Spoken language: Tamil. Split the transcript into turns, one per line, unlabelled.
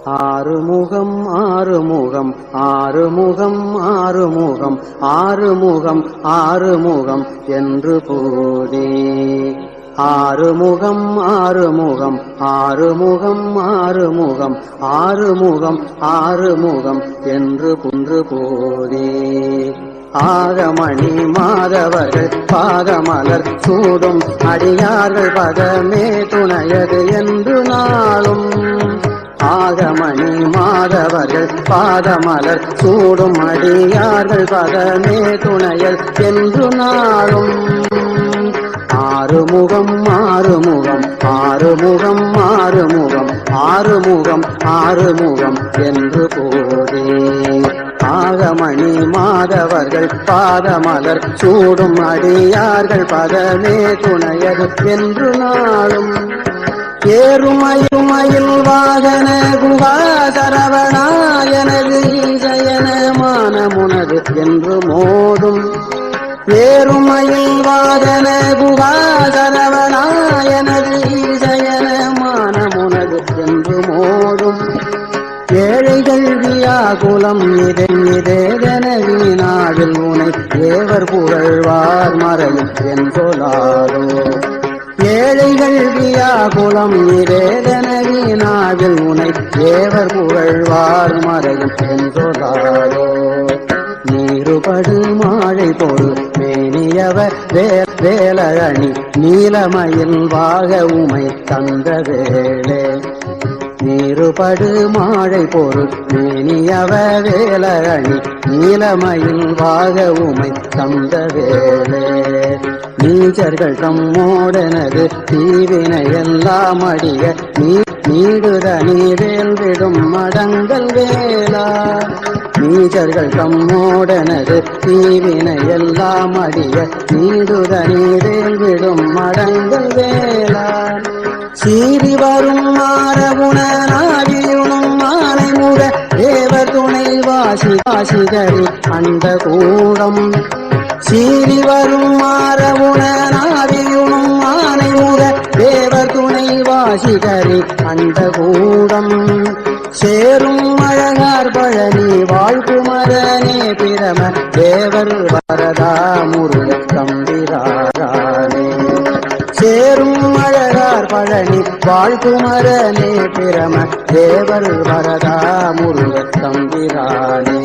ஆறுமுகம் ஆறுமுகம் ஆறுமுகம் ஆறுமுகம் ஆறுமுகம் ஆறுமுகம் என்று போதே ஆறுமுகம் ஆறுமுகம் ஆறுமுகம் ஆறுமுகம் ஆறுமுகம் ஆறுமுகம் என்று குன்று போதே ஆகமணி மாதவர்கள் பாதமலர் சூடும் அடியார்கள் பதமே துணையது என்று நாளும் ஆகமணி மாதவர்கள் பாதமலர் சூடும் அடியார்கள் பதமே துணையல் என்று நாளும் ஆறுமுகம் ஆறுமுகம் ஆறுமுகம் ஆறுமுகம் ஆறுமுகம் ஆறுமுகம் என்று போதே ஆகமணி மாதவர்கள் பாதமலர் சூடும் அடியார்கள் பதமே துணையது என்று நாளும் ஏறுமயில் வாகன குகா சரவணாயனது ஈசயன மானமுனது என்று மோதும் ஏறுமயில் வாகன குகா சரவணாயனது ஈசயன மானமுனது என்று மோதும் ஏழைகள் வியாகுலம் இதேதென வீணாவில் உனை தேவர் புகழ்வார் மறையும் என்றொலாரோ ஏழைகள் வியாகுலம் இதேதென வீணாவில் உனை தேவர் புகழ்வார் மறையும் என்றொலாரோ நீருபடு மாழை பொரு மேனியவர் வேலழனி நீலமயில் வாக உமை தந்த வேளே நீருபடு மாழை பொருள் மேனியவ வேலழனி நீலமயில் வாக உமை தந்த வேளே நீச்சர்கள் தம்மோடனது தீவினை எல்லாம் அடிய நீடுத நீவேல் விடும் மடங்கள் வேளா நீச்சர்கள் தம்மோடனது தீவினை எல்லாம் அடிய நீடுத நீவேல் விடும் மடங்கள் வேளா சீறி வரும் மாறகுணனாவியுணும் மானை முக தேவர் துணை வாசிகரி அந்த கூடம் சீறி வரும் மாறகுணனாவியுணும் மானை முக தேவர் துணை வாசிகரி அந்த கூடம் சேரும் அழகார் பழனி வாழ்குமரனே பிரம தேவர் வரதா முருக தம்பிரானே சேரும் அழகார் பழனி வாழ்குமரனே பிரம தேவர் வரதா முருக தம்பிரானே